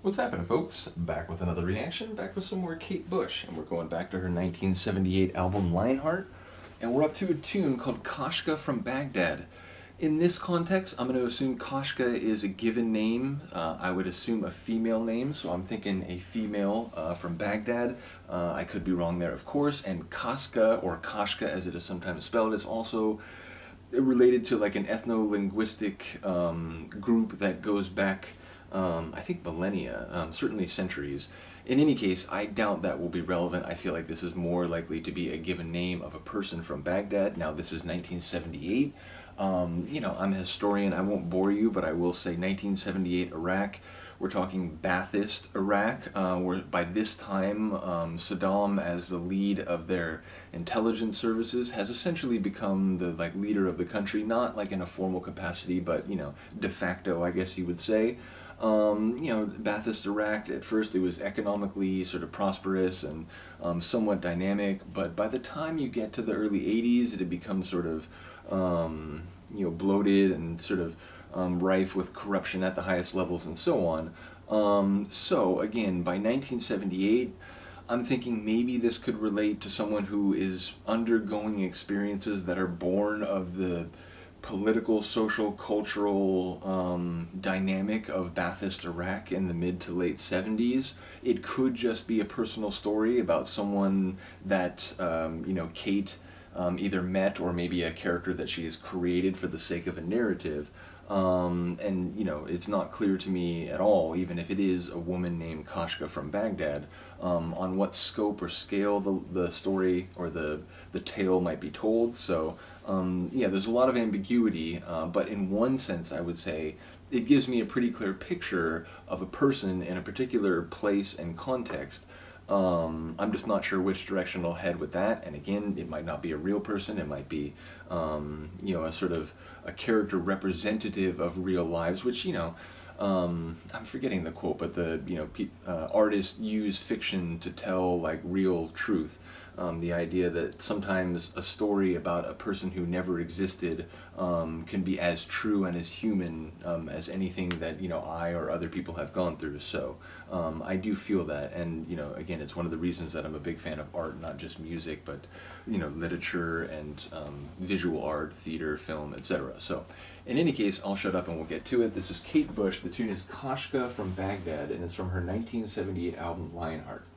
What's happening, folks? Back with another reaction, back with some more Kate Bush, and we're going back to her 1978 album Lionheart, and we're up to a tune called Kashka from Baghdad. In this context, I'm going to assume Kashka is a given name. I would assume a female name, so I'm thinking a female from Baghdad. I could be wrong there, of course, and Kashka, or Kashka as it is sometimes spelled, is also related to like an ethno-linguistic group that goes back I think millennia, certainly centuries. In any case, I doubt that will be relevant. I feel like this is more likely to be a given name of a person from Baghdad. Now, this is 1978. You know, I'm a historian. I won't bore you, but I will say 1978 Iraq. We're talking Ba'athist Iraq, where by this time Saddam, as the lead of their intelligence services, has essentially become the leader of the country, not like in a formal capacity, but de facto, I guess you would say. Ba'athist Iraq, at first it was economically sort of prosperous and somewhat dynamic, but by the time you get to the early 80s, it had become sort of bloated and sort of rife with corruption at the highest levels and so on. So again, by 1978, I'm thinking maybe this could relate to someone who is undergoing experiences that are born of the political, social, cultural dynamic of Ba'athist Iraq in the mid to late 70s. It could just be a personal story about someone that, Kate either met, or maybe a character that she has created for the sake of a narrative. It's not clear to me at all, even if it is a woman named Kashka from Baghdad, on what scope or scale the story or the tale might be told. So yeah, there's a lot of ambiguity, but in one sense I would say it gives me a pretty clear picture of a person in a particular place and context. I'm just not sure which direction I'll head with that, and again, it might not be a real person. It might be a sort of a character representative of real lives, which I'm forgetting the quote, but the artists use fiction to tell like real truth. The idea that sometimes a story about a person who never existed can be as true and as human as anything that I or other people have gone through. So I do feel that, and again, it's one of the reasons that I'm a big fan of art, not just music, but literature and visual art, theater, film, etc. So in any case, I'll shut up and we'll get to it. This is Kate Bush. The tune is Kashka from Baghdad, and it's from her 1978 album Lionheart.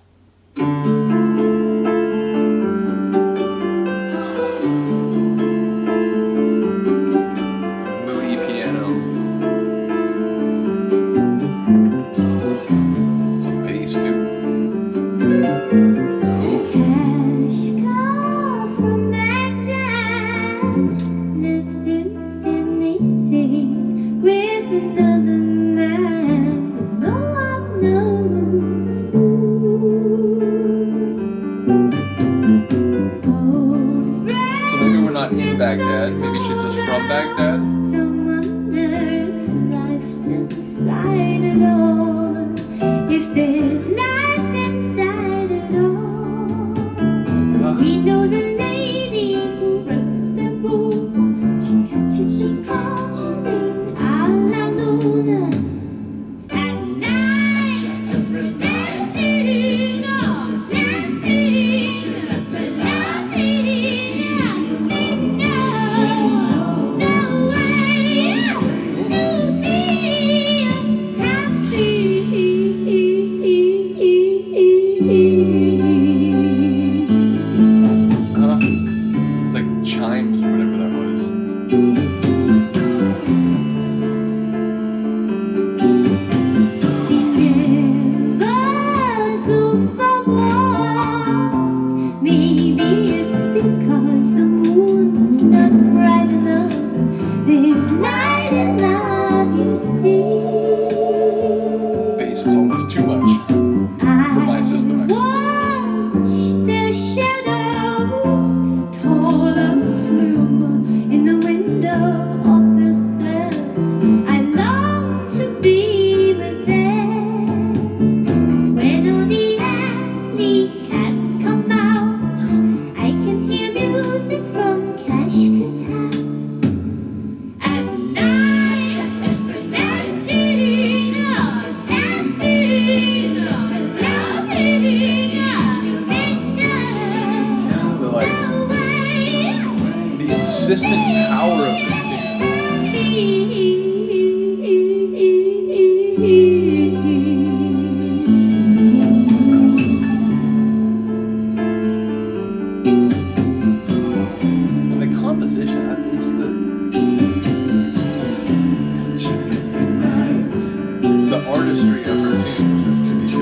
cartoons, as Tanisha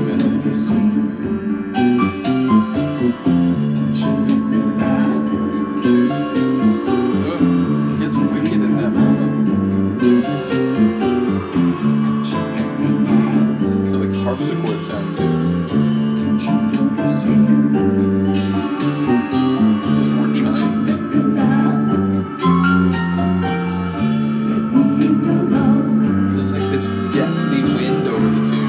gets wicked in that moment. So like harpsichord sound too. This is more chimes. There's like this deathly wind over the tune.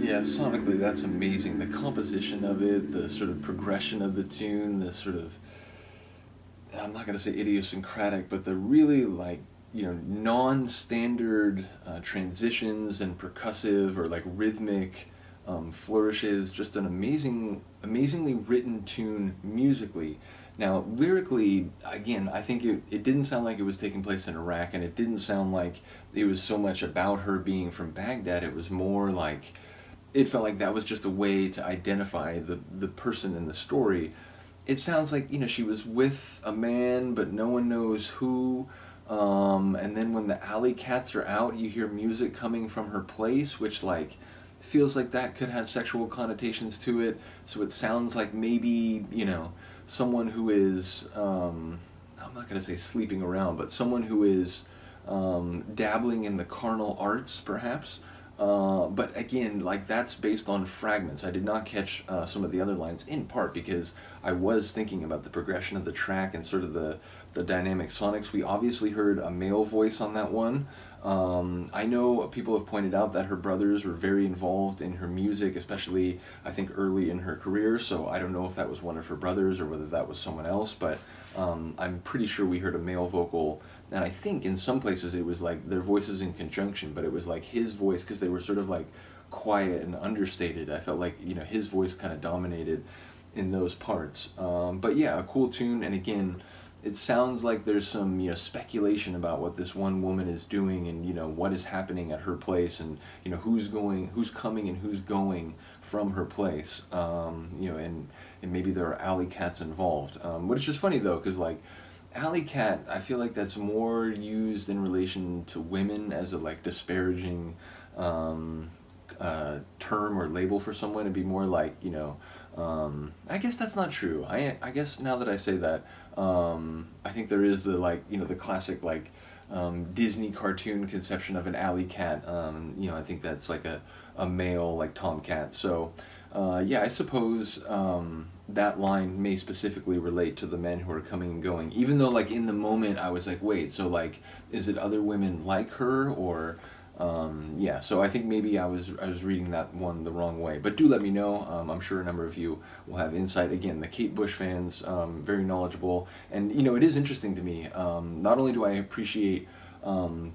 Yeah, sonically that's amazing. The composition of it, the sort of progression of the tune, the sort of, I'm not going to say idiosyncratic, but the really like, you know, non-standard transitions and percussive or like rhythmic flourishes, just an amazingly written tune musically. Now, lyrically, again, I think it didn't sound like it was taking place in Iraq, and it didn't sound like it was so much about her being from Baghdad. It was more like, it felt like that was just a way to identify the person in the story. It sounds like, you know, she was with a man, but no one knows who. And then when the alley cats are out, you hear music coming from her place, which like feels like that could have sexual connotations to it. So it sounds like maybe, you know, someone who is, I'm not going to say sleeping around, but someone who is dabbling in the carnal arts, perhaps. But again, like that's based on fragments. I did not catch some of the other lines, in part because I was thinking about the progression of the track and sort of the dynamic sonics. We obviously heard a male voice on that one. I know people have pointed out that her brothers were very involved in her music, especially I think early in her career, so I don't know if that was one of her brothers or whether that was someone else, but I'm pretty sure we heard a male vocal. And I think in some places it was like their voices in conjunction, but it was like his voice, because they were sort of like quiet and understated. I felt like, you know, his voice kind of dominated in those parts. But yeah, a cool tune, and again, it sounds like there's some, you know, speculation about what this one woman is doing and, you know, what is happening at her place, and, you know, who's coming and who's going from her place, you know, and maybe there are alley cats involved. Which is just funny though, because like, alley cat, I feel like that's more used in relation to women as a like disparaging term or label for someone. It'd be more like, you know, I guess that's not true. I guess now that I say that, I think there is the like, you know, the classic like Disney cartoon conception of an alley cat. You know, I think that's like a male like tomcat. So yeah, I suppose that line may specifically relate to the men who are coming and going, even though like in the moment I was like, wait, so like, is it other women like her, or yeah, so I think maybe I was reading that one the wrong way, but do let me know. I'm sure a number of you will have insight. Again, the Kate Bush fans, very knowledgeable, and you know, it is interesting to me. Not only do I appreciate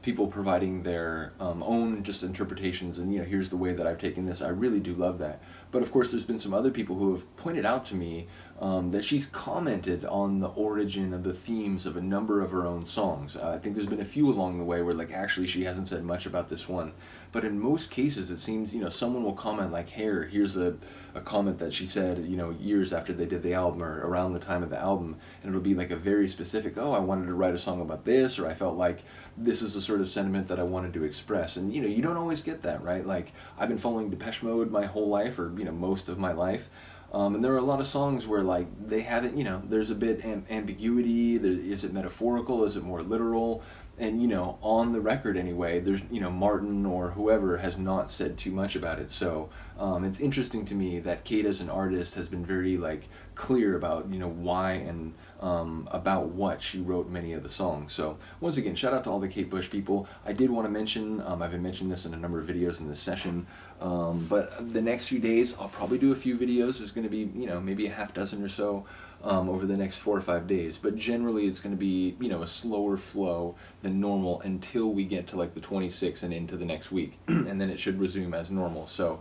people providing their own just interpretations, and you know, here's the way that I've taken this, I really do love that. But of course, there's been some other people who have pointed out to me that she's commented on the origin of the themes of a number of her own songs. I think there's been a few along the way where like actually she hasn't said much about this one, but in most cases it seems, you know, someone will comment like, hey, here's a comment that she said, you know, years after they did the album or around the time of the album, and it'll be like a very specific, oh, I wanted to write a song about this, or I felt like this is the sort of sentiment that I wanted to express. And you know, you don't always get that, right? Like, I've been following Depeche Mode my whole life, or you know, most of my life, and there are a lot of songs where like they haven't, you know, there's a bit ambiguity. Is it metaphorical, is it more literal? And you know, on the record anyway, there's, you know, Martin or whoever has not said too much about it. So it's interesting to me that Kate as an artist has been very like clear about, you know, why and about what she wrote many of the songs. So once again, shout out to all the Kate Bush people. I did want to mention, I've been mentioning this in a number of videos in this session, but the next few days I'll probably do a few videos. There's going to be, you know, maybe a half dozen or so over the next 4 or 5 days, but generally it's going to be, you know, a slower flow than normal until we get to like the 26th and into the next week, and then it should resume as normal. So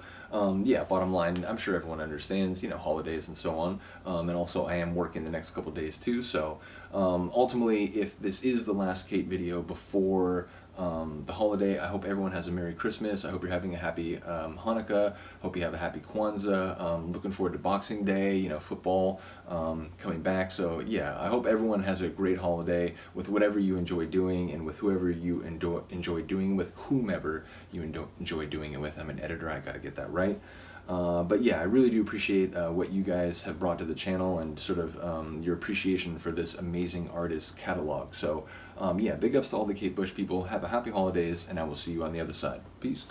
yeah, bottom line, I'm sure everyone understands, you know, holidays and so on, and also I am working the next couple days too, so ultimately, if this is the last Kate video before the holiday, I hope everyone has a Merry Christmas. I hope you're having a happy Hanukkah. Hope you have a happy Kwanzaa. Looking forward to Boxing Day, you know, football coming back. So yeah, I hope everyone has a great holiday with whatever you enjoy doing and with whoever you enjoy doing with, whomever you enjoy doing it with. I'm an editor, I gotta get that right. But yeah, I really do appreciate what you guys have brought to the channel and sort of your appreciation for this amazing artist catalog. So yeah, big ups to all the Kate Bush people. Have a happy holidays, and I will see you on the other side. Peace.